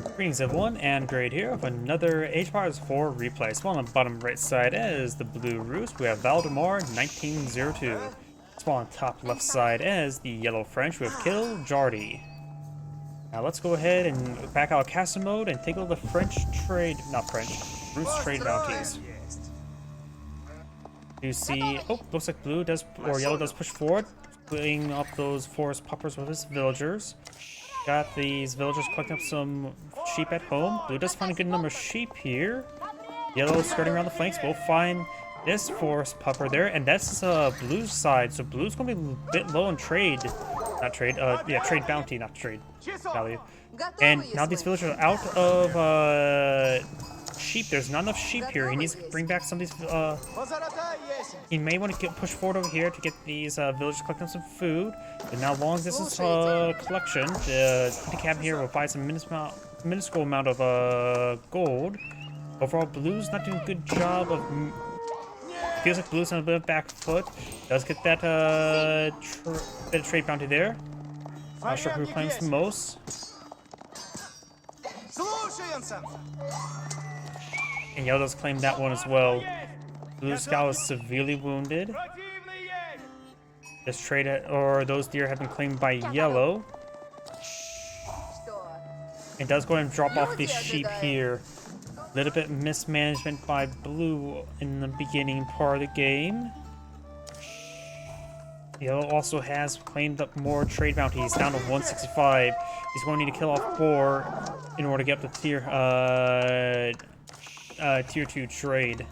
Greetings everyone, and Grade here with another Age of 4 replay. So on the bottom right side is the blue roost, we have Valdemar1902. So on top left side is the yellow French, we have Killjardi. Now let's go ahead and back out of castle mode and take a look at the roost trade bounties. You see, oh, looks like blue does, or yellow does push forward, cleaning up those forest puppers with his villagers. Got these villagers collecting up some sheep at home. Blue does find a good number of sheep here. Yellow skirting around the flanks. We'll find this forest pupper there, and that's blue's side. So blue's gonna be a bit low in trade. Not trade, yeah, trade bounty, not trade value. And now these villagers are out of sheep. There's not enough sheep here. He needs to bring back some of these. He may want to push forward over here to get these villagers collecting some food. But now, long as this is collection, the hunting cabin here will buy some minuscule amount of gold. Overall, blue's not doing a good job of. Feels like blue's on a bit of back foot. Does get that bit of trade bounty there. Not sure who claims the most. And yellow does claim that one as well. Blue scout is severely wounded. This trade or those deer have been claimed by yellow. It does go ahead and drop off these sheep here. A little bit mismanagement by blue in the beginning part of the game. Yellow also has claimed up more trade bounties, down to 165. He's going to need to kill off 4 in order to get up to tier 2 trade.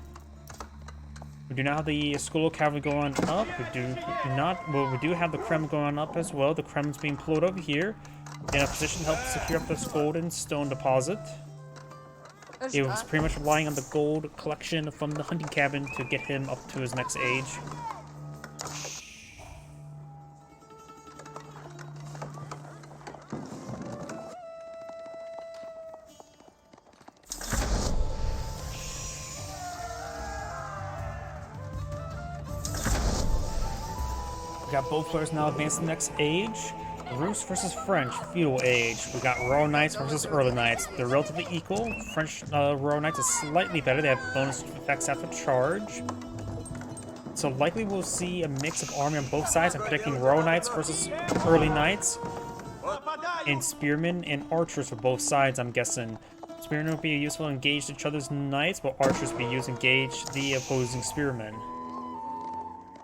We do not have the school cavalry going up. We do not. Well, we do have the Krem going up as well. The Krem's being pulled over here in a position to help secure up this gold and stone deposit. It was pretty much relying on the gold collection from the hunting cabin to get him up to his next age. We got both players now advanced to the next age. Roost versus French, feudal age. We got Royal Knights versus Early Knights. They're relatively equal. French Royal Knights is slightly better. They have bonus effects after charge. So likely we'll see a mix of army on both sides. I'm predicting Royal Knights versus Early Knights. And Spearmen and Archers for both sides, I'm guessing. Spearmen will be useful to engage each other's knights, while Archers will be used to engage the opposing Spearmen.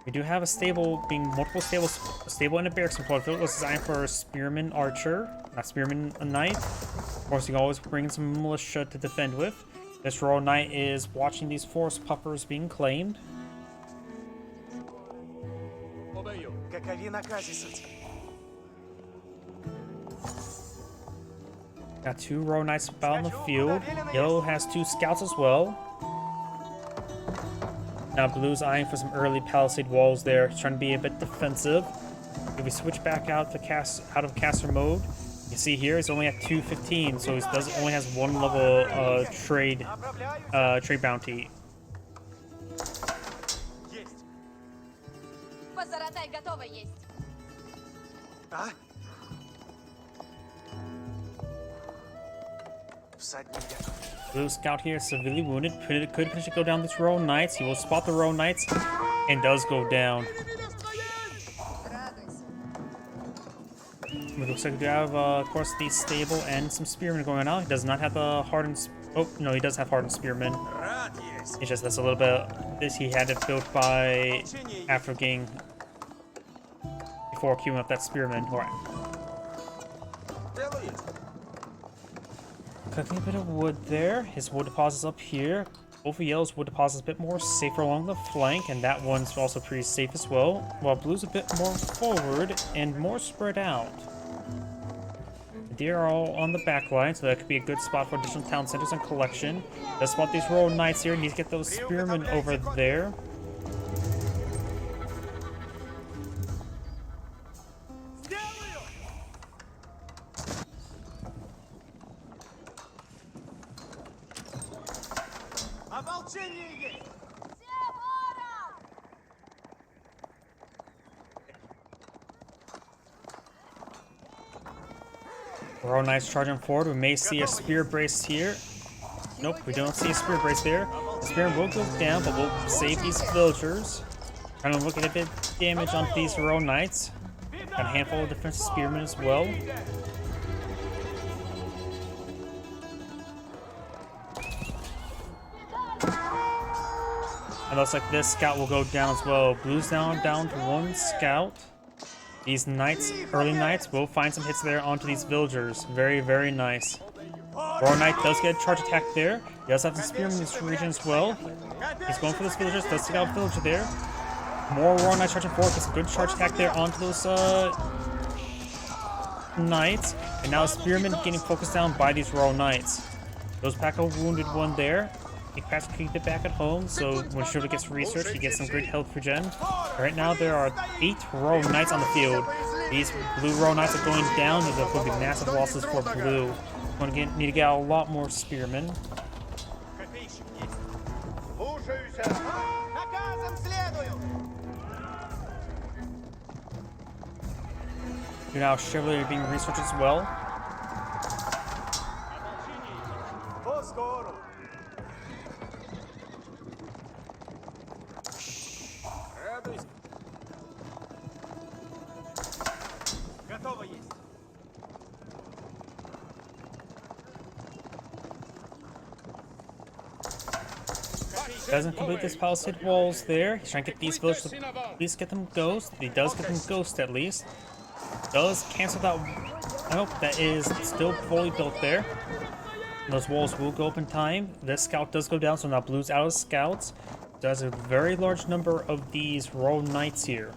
We do have a stable, being multiple stables, a stable and a barracks component. It was designed for a spearman archer, not spearman a knight. Of course, you can always bring in some militia to defend with. This royal knight is watching these forest puppers being claimed. Got 2 royal knights out in the field. Yellow has 2 scouts as well. Now blue's eyeing for some early palisade walls there. He's trying to be a bit defensive. If we switch back out to out of caster mode, you see here he's only at 215, so he only has 1 level trade bounty. Blue scout here is severely wounded. Could potentially go down this Royal Knights. He will spot the Royal Knights and does go down. It looks like we have, of course, the stable and some spearmen going out. He does not have the hardened. Oh no, he does have hardened spearmen. It's just that's a little bit. This he had it built by after getting before queuing up that spearman. All right. Collecting a bit of wood there. His wood deposit's up here. Both of yellow's wood deposit's a bit more safer along the flank, and that one's also pretty safe as well. While blue's a bit more forward and more spread out. The deer are all on the back line, so that could be a good spot for additional town centers and collection. Let's spot these Royal Knights here. Need to get those spearmen over there. Royal Knights charging forward. We may see a spear brace here. Nope, we don't see a spear brace there. The spear will go down, but we'll save these villagers. Trying to look at a bit of damage on these Royal Knights. Got a handful of defensive spearmen as well. It looks like this scout will go down as well. Blue's down to one scout. These knights, early knights, will find some hits there onto these villagers. Very, very nice. Royal Knight does get a charge attack there. He does have some spearmen in this region as well. He's going for those villagers. Does take out a villager there. More Royal Knights charging forward. Gets a good charge attack there onto those knights. And now spearmen getting focused down by these Royal Knights. Goes back a wounded one there. He has to keep it back at home, so when Chivalry gets researched, he gets some great health regen. Right now, there are 8 Royal Knights on the field. These blue Royal Knights are going down. There's going to be massive losses for blue. We're going to need to get a lot more spearmen. Now Chivalry being researched as well. Doesn't complete this palisade walls there. He's trying to get these villagers to at least get them ghost. He does get them ghost at least. Does cancel that. I hope that is still fully built there. And those walls will go up in time. This scout does go down, so now blue's out of scouts. Does a very large number of these Royal Knights here.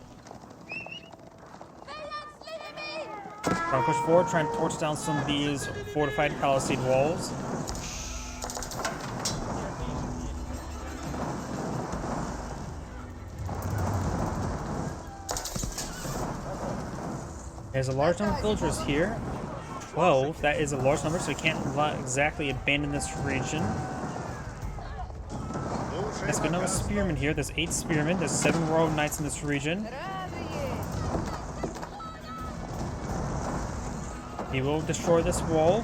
Trying to push forward, trying to torch down some of these fortified palisade walls. There's a large number of villagers here. 12, that is a large number, so we can't exactly abandon this region. Let's go now with spearmen here. There's 8 spearmen. There's 7 Royal Knights in this region. He will destroy this wall.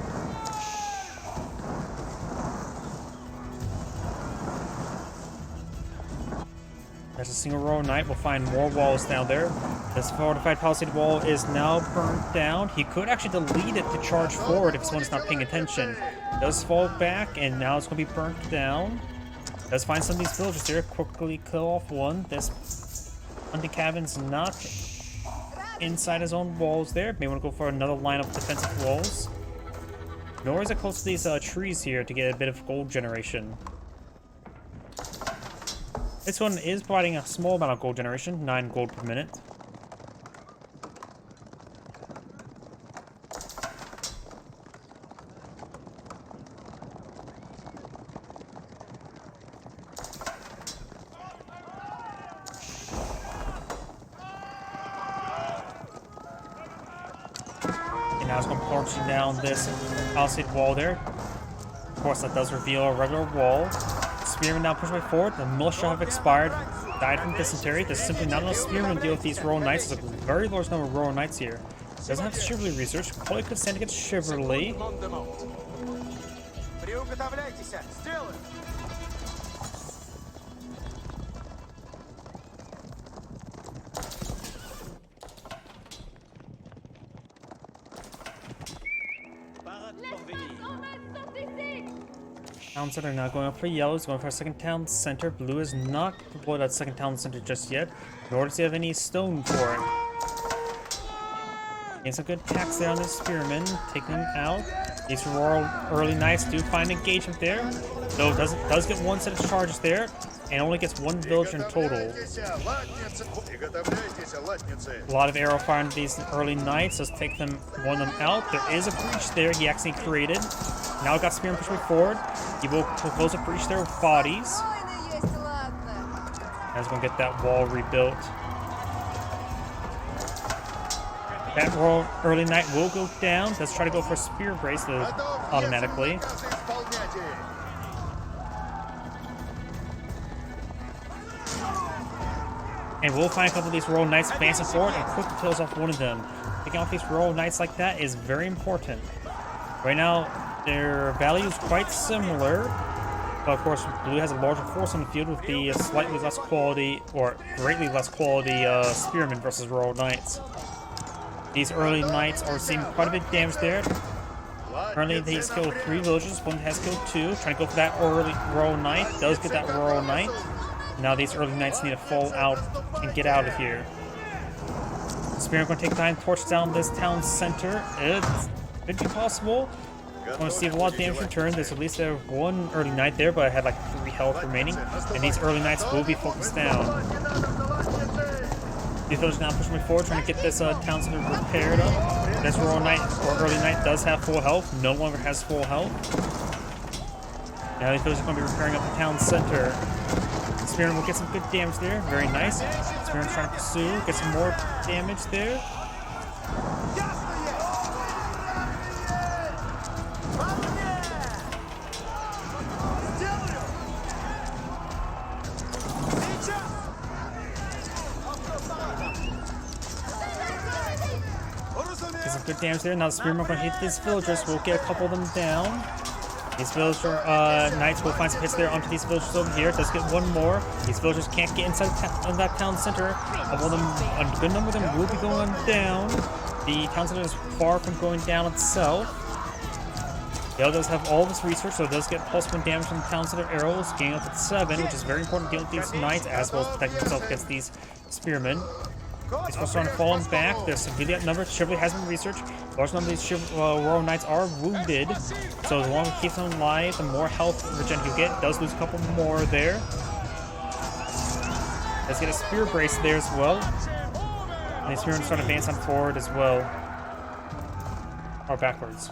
There's a single Royal Knight. We'll find more walls down there. This fortified palisade wall is now burnt down. He could actually delete it to charge forward if someone's not paying attention. It does fall back, and now it's going to be burnt down. Does find some of these villagers there. Quickly kill off one. This hunting cabin's not inside his own walls there. May want to go for another line of defensive walls. Nor is it close to these trees here to get a bit of gold generation. This one is providing a small amount of gold generation, 9 gold per minute. And now it's going to torch down this palisade wall there. Of course, that does reveal a regular wall. Spearmen now push by forward. The militia have expired. Died from dysentery. There's simply not enough spearmen to deal with these Royal Knights. There's a very large number of Royal Knights here. Doesn't have Chivalry research. Probably could stand against Chivalry. Town center now going up for yellow. He's going for a second town center. Blue is not deployed at second town center just yet, nor does he have any stone for it. Getting some good attacks there on this spearmen, taking them out. These Royal early Knights do find engagement there, though does get one set of charges there, and only gets 1 villager in total. A lot of arrow fire into these early Knights. Let's take them, one of them out. There is a breach there he actually created. Now we've got spearmen pushing forward. He will close a breach there with bodies. And he's going to get that wall rebuilt. That Royal early Knight will go down. Let's try to go for a spear brace automatically. And we'll find a couple of these Royal Knights advancing forward and quick kills off one of them. Taking off these Royal Knights like that is very important. Right now, their value is quite similar. But of course, blue has a larger force on the field with the slightly less quality, or greatly less quality, spearmen versus royal knights. These early knights are receiving quite a bit of damage there. Currently, he's killed 3 villagers. One has killed 2. Trying to go for that early royal knight. Does get that royal knight. Now these early knights need to fall out and get out of here. Spearman going to take time to torch down this town center. It could be possible. I want to see a lot of damage return. There's at least one early knight there, but I had like 3 health remaining. And these early knights will be focused down. These villagers now pushing me forward, trying to get this town center repaired up. This royal knight or early knight does have full health. No longer has full health. Now these villagers are going to be repairing up the town center. Spearman will get some good damage there. Very nice. Spearman's trying to pursue. Get some more damage there. Get some good damage there. Now the Spearman going to hit these villagers. We'll get a couple of them down. These villager knights will find some hits there onto these villagers over here. Does get one more. These villagers can't get inside that town center. A good number of them will be going down. The town center is far from going down itself. Gale does have all of his research, so it does get +1 damage from the town center arrows, getting up at 7, which is very important to deal with these knights, as well as protecting himself against these spearmen. These folks are falling back. They're severely outnumbered. Chivalry has been researched. Large number of these royal knights are wounded. So the longer it keeps them alive, the more health regen you get. Does lose a couple more there. Let's get a spear brace there as well. And these spearmen start advancing forward as well. Or backwards.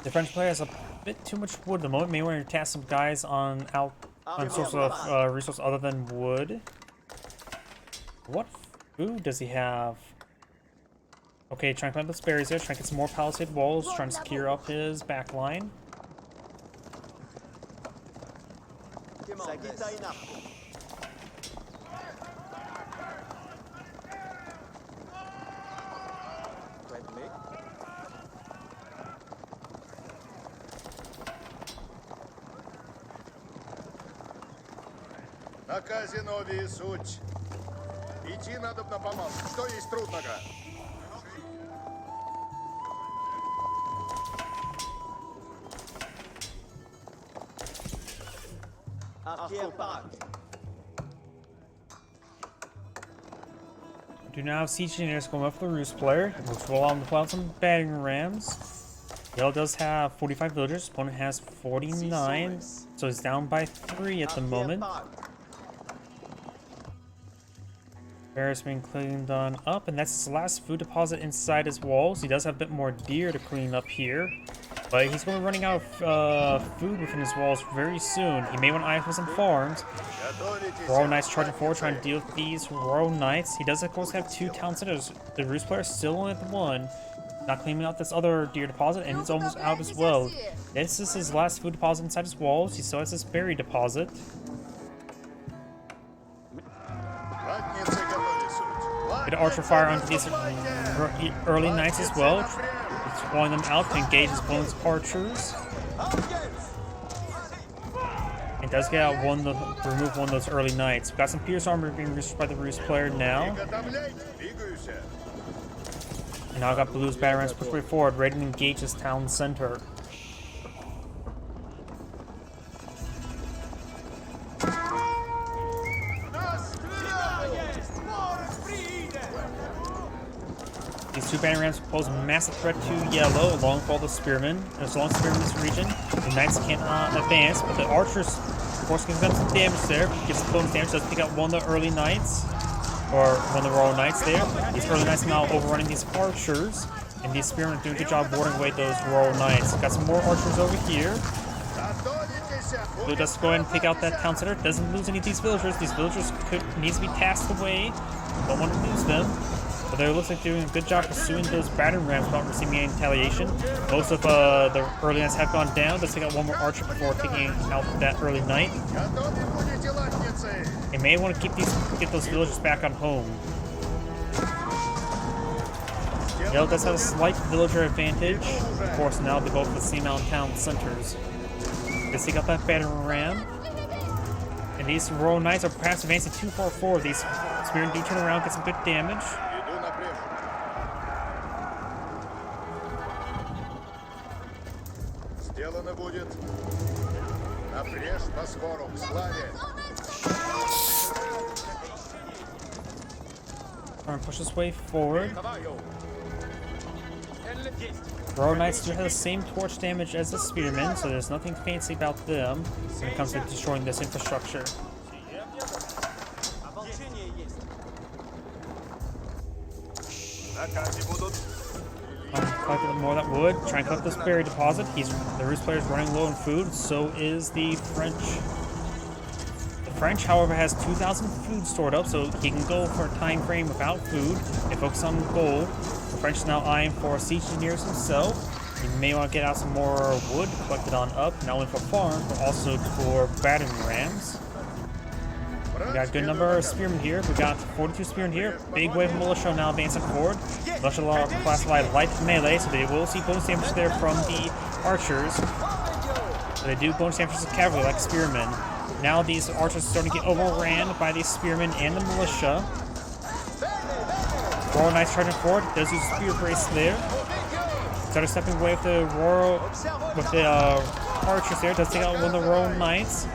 The French player has a bit too much wood at the moment. May want to task some guys on source of resource other than wood. What food does he have? Okay, trying to climb those berries there, trying to get some more palisade walls, trying to secure up his back line. На казинове суть. Идти надо на помощь. Что есть трудного? Do now have siege engineers going up for the roost player, which will allow him to pull out some battering rams. Yale does have 45 villagers. Opponent has 49, so he's down by 3 at the moment. Bear's been cleaned on up, and that's his last food deposit inside his walls. He does have a bit more deer to clean up here, but he's going to be running out of food within his walls very soon. He may want to eye for some farms. Royal Knights charging forward, trying to deal with these Royal Knights. He does, of course, have 2 town centers. The Roost player is still only at the 1. Not cleaning out this other deer deposit, and it's almost out as well. This is his last food deposit inside his walls. He still has this berry deposit. Bit of archer fire onto these early knights as well. It's calling them out to engage his opponent's archers. It does get out remove one of those early knights. We've got some pierce armor being reached by the Roost player now. And now I've got Blue's batter rams push way forward, ready to engage this town center. These 2 batter rams pose a massive threat to yellow, along with all the spearmen. There's a long spearmen in this region. The knights cannot advance, but the archers, of course, can get some damage there. Gets some bonus damage, does pick out one of the early knights. Or one of the Royal Knights there. These early knights are now overrunning these archers. And these spearmen are doing a good job warding away those Royal Knights. Got some more archers over here. Blue does go ahead and take out that town center. Doesn't lose any of these villagers. These villagers need to be tasked away. Don't want to lose them. But it looks like they're doing a good job pursuing those battering rams without receiving any retaliation. Most of the early knights have gone down. Let's take out one more archer before taking out that early knight. They may want to get those villagers back on home. Yellow does have a slight villager advantage. Of course, now they both have the same amount of town centers. They seek out that battering ram. And these Royal Knights are perhaps advancing too far forward. These Spearmen do turn around, get some good damage. Иду на брешь. Сделано будет. На брешь по свору, к славе. Try and push this way forward. Давай. Royal Knights do have the same torch damage as the Spearmen, so there's nothing fancy about them when it comes to destroying this infrastructure. Collect more of that wood. Try and collect this berry deposit. The Rus player is running low on food. So is the French. The French, however, has 2,000 food stored up, so he can go for a time frame without food. They focus on gold. The French is now eyeing for siege engineers himself. He may want to get out some more wood collected on up, not only for farms, but also for battering rams. We got a good number of spearmen here. We got 42 spearmen here. Big wave of militia now advancing forward. Militia are classified light melee, so they will see bonus damage there from the archers. So they do bonus damage to cavalry like spearmen. Now these archers are starting to get overran by these spearmen and the militia. Royal Knights charging forward. Does use spear brace there. Started stepping away with the archers there. Does take out one of the Royal Knights.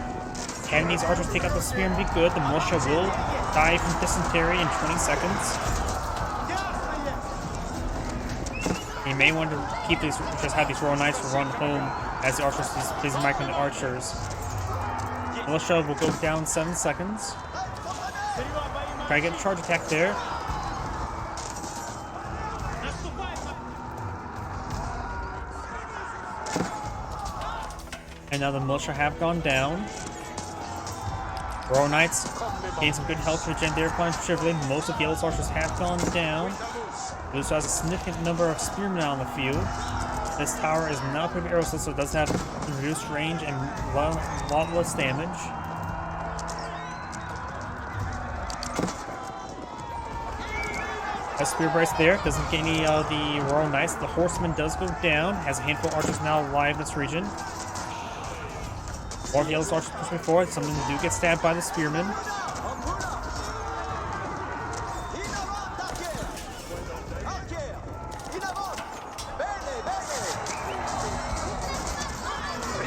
Having these archers take out the spear and be good. The militia will die from dysentery in 20 seconds. You may want to keep these, just have these Royal Knights run home as the archers, please mic on the archers. Militia will go down 7 seconds. Try to get a charge attack there. And now the militia have gone down. Royal Knights gain some good health regen there, contributing. Most of Yellow's archers have gone down. Blue has a significant number of spearmen out on the field. This tower is now equipped with arrows, so it does have reduced range and a lot less damage. A spear brace there, doesn't get any of the Royal Knights. The horseman does go down, has a handful of archers now alive in this region. More of Yellow's archers pushing forward. Some of them do get stabbed by the spearmen.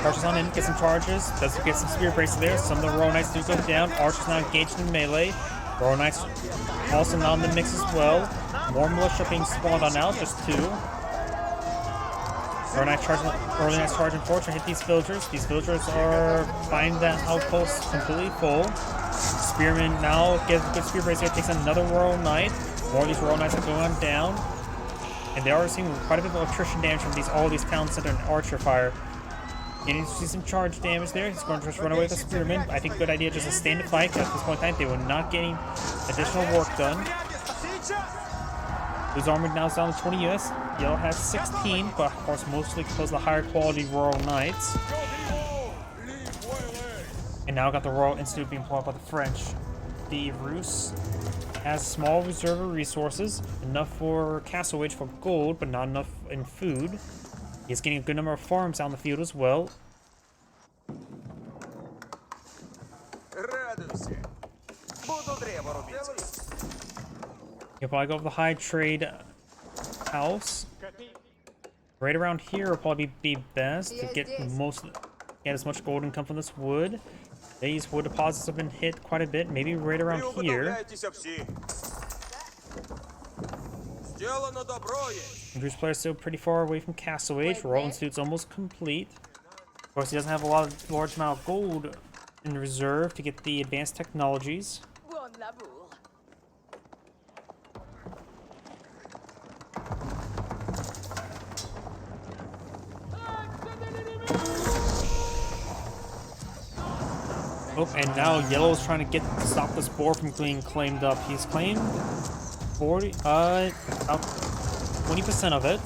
Archers on in, get some charges. Does get some spear braces there. Some of the Royal Knights do go down. Archers now engaged in melee. Royal Knights also now in the mix as well. More militia being spawned on out, just 2. Royal Knights charging forward to hit these villagers. These villagers are finding that outpost completely full. Spearman now gets a good spear brace here, takes another Royal Knight. More of these Royal Knights are going down. And they are seeing quite a bit of attrition damage from all these town center and archer fire. And you see some charge damage there. He's going to just run away with the spearman. I think a good idea just to stand and fight. At this point in time, they were not getting additional work done. Blue's army now is down to 20 US. Yellow has 16, but of course mostly because of the higher quality Royal Knights. And now got the Royal Institute being pulled up by the French. The Rus has small reserve of resources, enough for castle wage for gold, but not enough in food. He's getting a good number of farms out in the field as well. You'll probably go with the high trade house. Right around here will probably be best to get as much gold income from this wood. These wood deposits have been hit quite a bit, maybe right around here. Drew's player is still pretty far away from Castle Age. Royal Institute's almost complete. Of course, he doesn't have a large amount of gold in reserve to get the advanced technologies. Oh, and now Yellow's trying to stop this boar from being claimed up. He's claimed about 20% of it.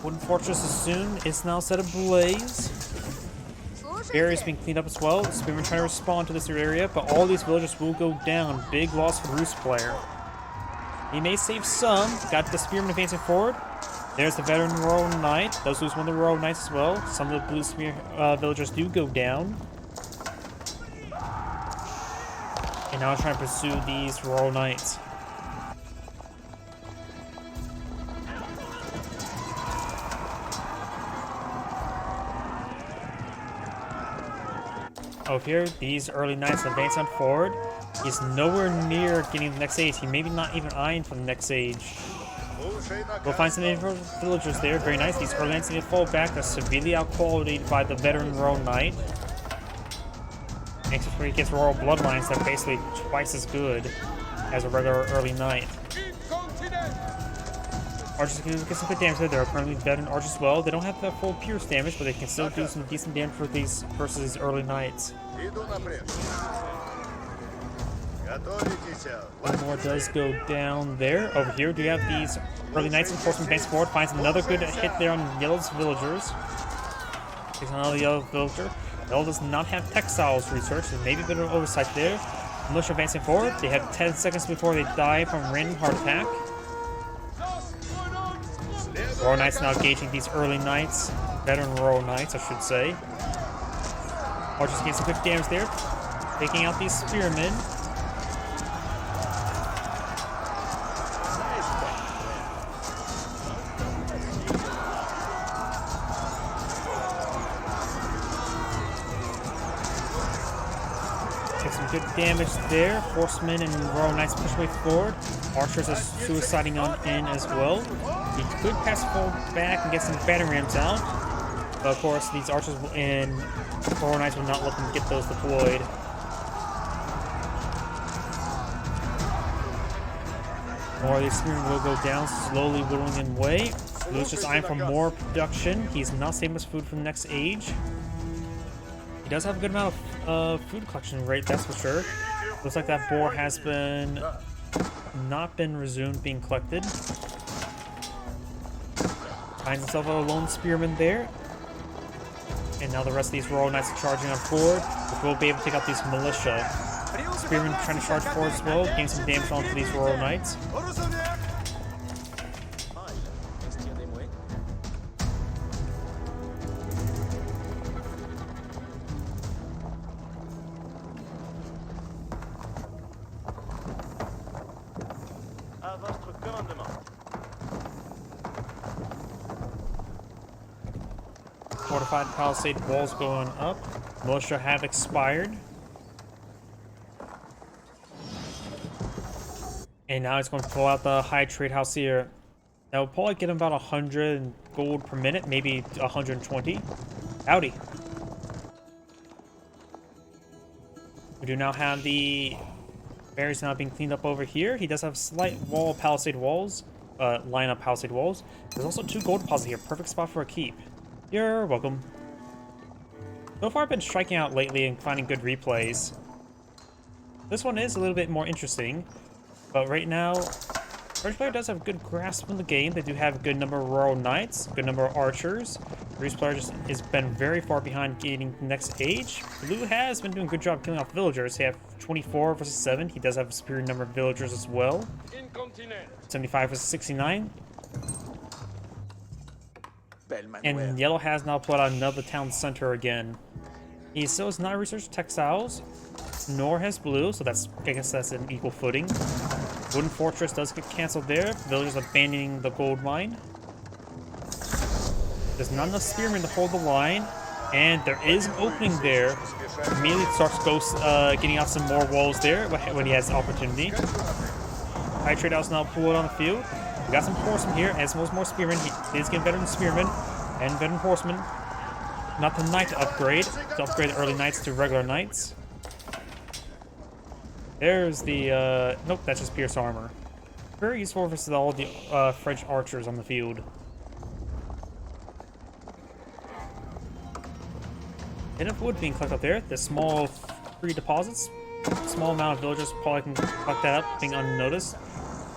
Wooden Fortress is now set ablaze. Area's being cleaned up as well. Spearmen trying to respond to this area, but all these villagers will go down. Big loss for the Roost player. He may save some. Got the Spearman advancing forward. There's the veteran Royal Knight. Those lose one of the Royal Knights as well. Some of the blue spear villagers do go down. And now I'm trying to pursue these Royal Knights. Over here, these early Knights advance on forward. He's nowhere near getting the next age. He maybe not even eyeing for the next age. We'll find some villagers there. Very nice. These early Knights need to fall back. They're severely outqualified by the veteran Royal Knight. Next where he gets Royal Bloodlines that are basically twice as good as a regular early Knight. Archers can get some good damage there. They're currently veteran archers as well. They don't have that full pierce damage, but they can still do some decent damage for these versus these early Knights. One more does go down there. Over here, do you have these early Knights and Horsemen advance forward? Finds another good hit there on Yellow's villagers. Takes another Yellow villager. Yellow does not have textiles research, so maybe a bit of oversight there. Militia advancing forward. They have 10 seconds before they die from random heart attack. Royal Knights now engaging these early Knights. Veteran Royal Knights, I should say. Archers getting some good damage there. Taking out these Spearmen. Good damage there. Horsemen and Royal Knights push way forward. Archers are suiciding on in as well. He could pass forward back and get some battering rams out. But of course, these archers and Royal Knights will not let them get those deployed. More of these spearmen will go down, slowly whittling them away. Blue's just eyeing for more production. He's not saving much food for the next age. He does have a good amount of food collection rate, that's for sure. Looks like that boar has not been resumed being collected. Finds himself a lone spearman there. And now the rest of these Royal Knights are charging on forward, which will be able to take out these militia. Spearmen trying to charge forward as well, gain some damage onto these Royal Knights. Fortified palisade walls going up. Militia have expired. And now he's going to pull out the high trade house here. That will probably get him about 100 gold per minute, maybe 120. Howdy. We do now have the barriers now being cleaned up over here. He does have slight wall palisade walls, line up palisade walls. There's also 2 gold deposits here. Perfect spot for a keep. You're welcome. So far I've been striking out lately and finding good replays. This one is a little bit more interesting, but right now, French player does have a good grasp on the game. They do have a good number of Royal Knights, good number of Archers. Reese player just has been very far behind getting the next age. Blue has been doing a good job killing off villagers. They have 24 versus 7. He does have a superior number of villagers as well. 75 versus 69. And Yellow has now put out another town center again. He still has not researched textiles, nor has Blue, so I guess that's an equal footing. Wooden Fortress does get cancelled there. Villagers abandoning the gold mine. There's not enough spearmen to hold the line, and there is an opening there. Immediately starts getting out some more walls there when he has the opportunity. High trade house now pulled on the field. We got some horsemen here, as well as more spearmen. He is getting better than spearmen and veteran horsemen. Not the knight to upgrade the early knights to regular knights. There's the, nope, that's just pierce armor. Very useful versus all the French archers on the field. Enough wood being collected up there. The small free deposits. Small amount of villagers probably can collect that up, being unnoticed.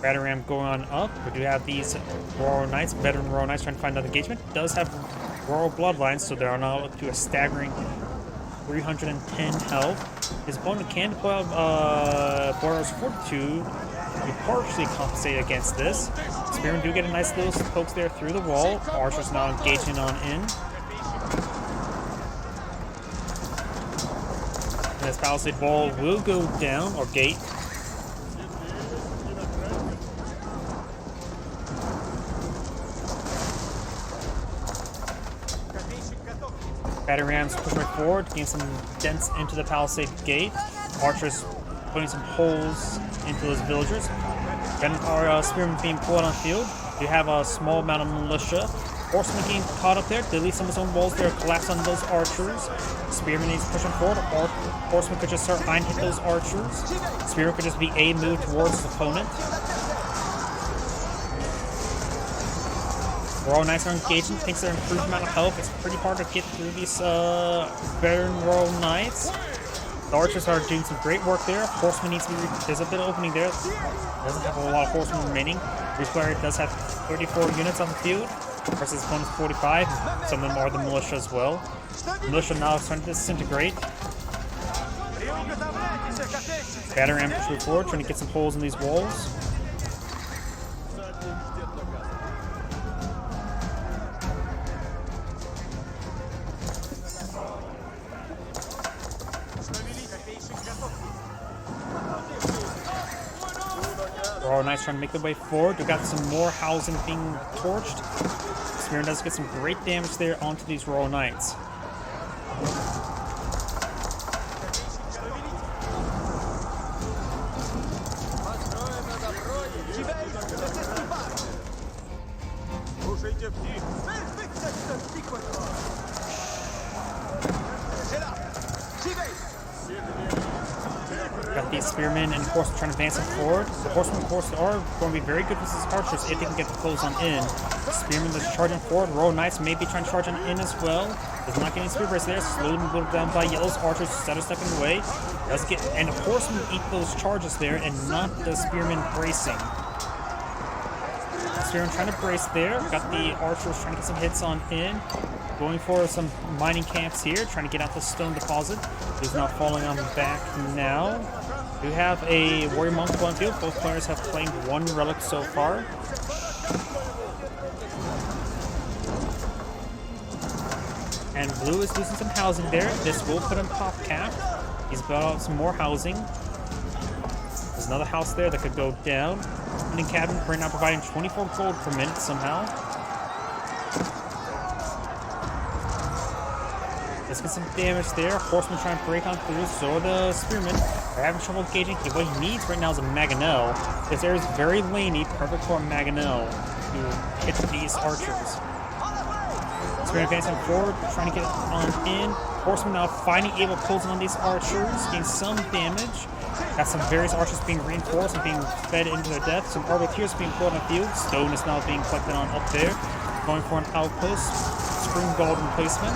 Battering ram going on up. We do have these Royal Knights, veteran Royal Knights trying to find another engagement. Does have Royal Bloodlines, so they are now up to a staggering 310 health. His opponent can pull out Boros Fortitude to partially compensate against this. Spearmen do get a nice little pokes there through the wall. Archers now engaging on in. And this palisade wall will go down, or gate. Battering rams push right forward, gain some dents into the palisade gate. Archers putting some holes into those villagers. Then our spearmen being pulled on field. We have a small amount of militia. Horsemen getting caught up there. Delete some of his own walls there. Collapse on those archers. Spearman needs pushing forward. Or horsemen could just start iron hit those archers. Spearman could just be a move towards his opponent. Royal Knights are engaging. Thanks to their improved amount of health, it's pretty hard to get through these veteran Royal Knights. The archers are doing some great work there. Horseman needs to be... There's a bit of opening there. Doesn't have a lot of horsemen remaining. This player does have 34 units on the field versus opponent's 45. Some of them are the militia as well. The militia now is starting to disintegrate. Batter ram push forward, trying to get some holes in these walls. Royal Knights trying to make their way forward. We've got some more housing being torched. Spearman does get some great damage there onto these Royal Knights. Got these spearmen and horsemen trying to advance them forward. The horsemen, of course, are going to be very good with these archers if they can get the close on in. Spearmen is charging forward. Royal Knights may be trying to charge on in as well. Does not get any spear breaks there. Slowly moved down by yellows. Archers stutter stepping away. Does get, and the horsemen eat those charges there and not the spearmen bracing. Spearmen trying to brace there. Got the archers trying to get some hits on in. Going for some mining camps here, trying to get out the stone deposit. He's not falling on the back now. We have a warrior monk on field. Both players have claimed one relic so far. And blue is losing some housing there. This will put him top cap. He's got out some more housing. There's another house there that could go down. Ending cabin right now providing 24 gold per minute somehow. Let's get some damage there. Horsemen trying to break on through, so are the spearmen. They're having trouble engaging. What he needs right now is a mangonel. This area is very laney, perfect for a mangonel to hit these archers. Spearmen advancing forward, trying to get on in. Horsemen now finally able to close on these archers, getting some damage. Got some various archers being reinforced and being fed into their death. Some arbaletiers being pulled on the field. Stone is now being collected on up there. Going for an outpost. Spring guard replacement.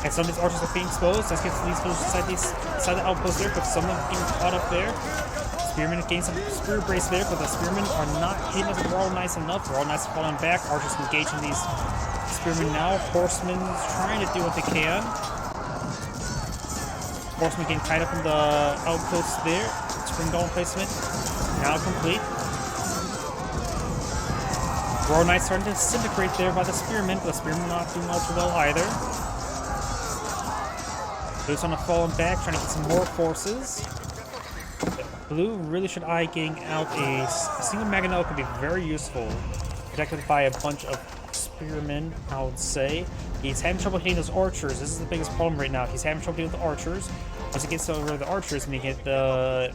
And some of these archers are being exposed. Let's get these inside the outpost there, but some of them being caught up there. Spearmen gain some spear brace there, but the spearmen are not hitting the Royal Knights enough. Royal Knights are falling back. Archers engaging these spearmen now. Horsemen trying to do what they can. Horsemen getting tied up in the outposts there. Spring golem placement now complete. Royal Knights starting to disintegrate there by the spearmen, but the spearmen not doing all too well either. Blue's on a fallen back, trying to get some more forces. Blue really should eye getting out a single mangonel. Could be very useful. Protected by a bunch of spearmen, I would say. He's having trouble hitting those archers. This is the biggest problem right now. He's having trouble dealing with the archers. Once he gets over the archers, and he get the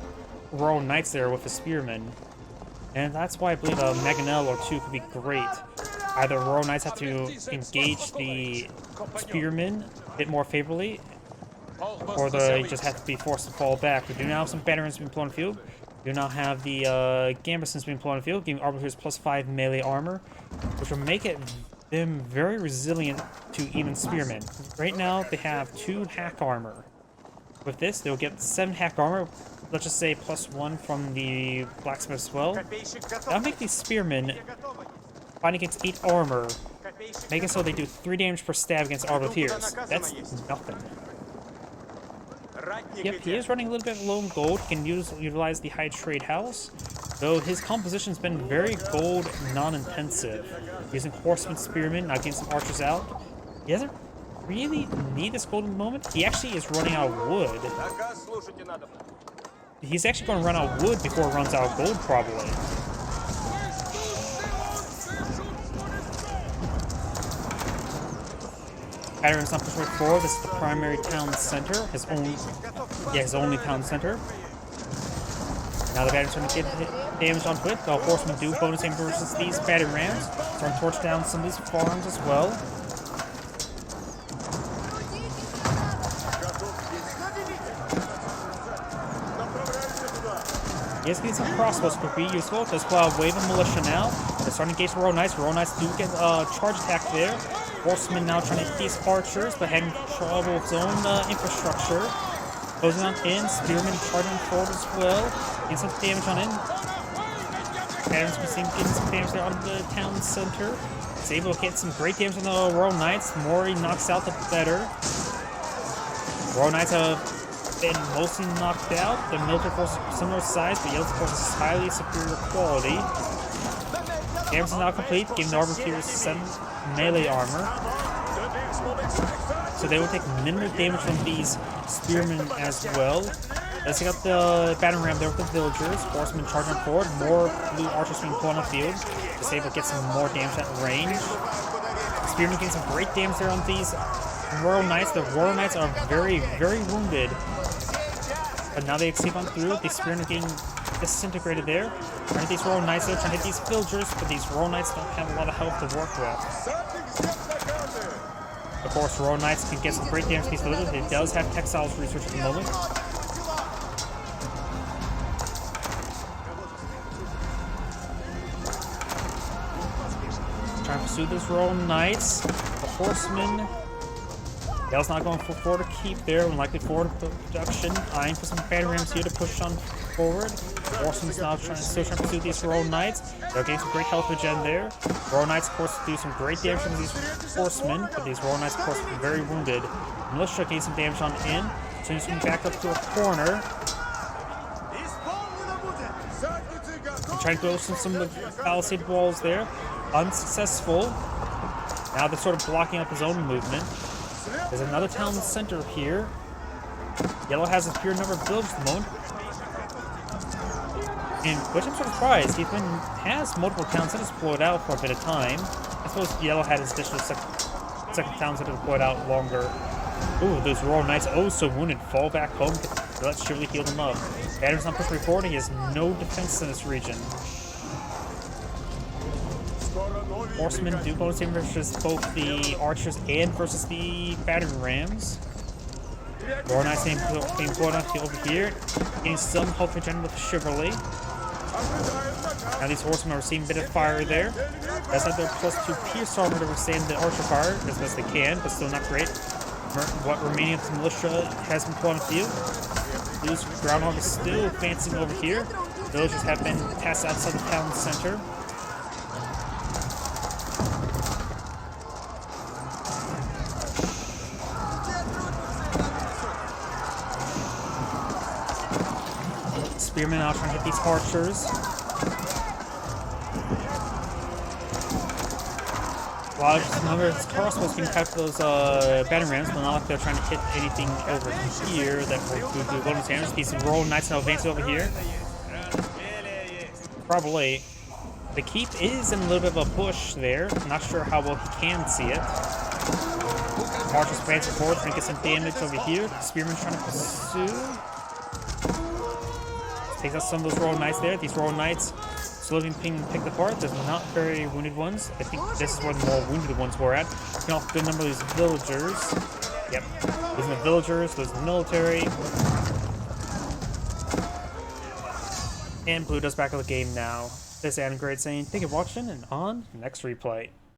Royal Knights there with the spearmen. And that's why I believe a mangonel or two could be great. Either Royal Knights have to engage the spearmen a bit more favorably, or they just have to be forced to fall back. We do now have some veterans being pulled on the field. We do now have the Gambesons being pulled on the field, giving Arbiters +5 melee armor, which will make them very resilient to even spearmen. Right now, they have 2 hack armor. With this, they'll get 7 hack armor. Let's just say +1 from the blacksmith as well. That'll make these spearmen fighting against 8 armor Make it so they do 3 damage per stab against Arbaletiers. That's nothing. Yep, he is running a little bit low in gold. He can utilize the high trade house, though his composition's been very gold non-intensive. Using Horseman Spearman, now getting some archers out. He doesn't really need this gold at the moment. He actually is running out of wood. He's actually going to run out of wood before it runs out of gold, probably. Batterin's not pushed forward. This is the primary town center. His only town center. Now the battery's trying to get damage onto it. The horsemen do bonus aim versus these battering rams. Starting to torch down some of these farms as well. He is getting some crossbows could be useful. Does pull out Wave of Militia now. They're starting to engage the Royal Knights. Royal Knights do get a charge attack there. Horseman now trying to hit these archers, but having trouble with his own infrastructure. Closing on in, Spearman charging forward as well. Getting some damage on in. Patterns we see getting some damage there on the town center. He's able to get some great damage on the Royal Knights. The more he knocks out, the better. Royal Knights have been mostly knocked out. The military force is similar size, but Yellow's force is highly superior quality. Damage is now complete, giving the Arbaletiers some melee armor. So they will take minimal damage from these spearmen as well. Let's take out the battering ram there with the villagers. Horsemen charging forward. More blue archers being pulled on the field. Disable get some more damage at range. Spearmen getting some great damage there on these Royal Knights. The Royal Knights are very, very wounded. But now they escape on through. The spearmen getting disintegrated there. Trying to hit these Royal Knights there, trying to hit these villagers, but these Royal Knights don't have a lot of health to work with. Of course, Royal Knights can get some great damage to these villagers. It does have textiles research at the moment. Trying to pursue those Royal Knights. The Horsemen. Dale's not going for 4 to keep there, unlikely forward production. Eyeing for some battering rams here to push on forward. Horsemen's now still trying to pursue these Royal Knights. They're getting some great health regen there. Royal Knights, of course, do some great damage from these horsemen, but these Royal Knights, of course, are very wounded. Militia getting some damage on in. So he's going back up to a corner. And trying to go some of the palisade walls there. Unsuccessful. Now they're sort of blocking up his own movement. There's another town center here. Yellow has a pure number of villages at the moment. And which I'm sort of surprised. He has multiple town centers deployed out for a bit of time. I suppose Yellow had his additional second town center deployed out longer. Ooh, those Royal Knights, oh so wounded, fall back home. Let's surely heal them up. Adam's not pushing forward. He has no defense in this region. Horsemen do bonus damage versus both the archers and versus the battering rams. Royal Knights being pulled on over here, getting some health regen with Chivalry. Now these horsemen are receiving a bit of fire there. That's not their +2 pierce armor to withstand the archer fire as best they can, but still not great. What remaining of the militia has been pulled on the field. These groundhog is still advancing over here. Villagers have been cast outside the town center. Spearmen now trying to hit these archers. While just number of crossbows can cut those battering rams, but not like they're trying to hit anything over here that will do bonus damage. These Royal Knights now advancing over here. Probably. The keep is in a little bit of a bush there. Not sure how well he can see it. Archers advancing forward, trying to get some damage over here. Spearmen trying to pursue. Takes out some of those Royal Knights there. These Royal Knights slowly being picked apart. There's not very wounded ones. I think this is where the more wounded ones were at. Looking off a good number of these villagers. Yep. Those are the villagers, those are the military. And Blue does back of the game now. This is Adam Great saying thank you for watching, and on next replay.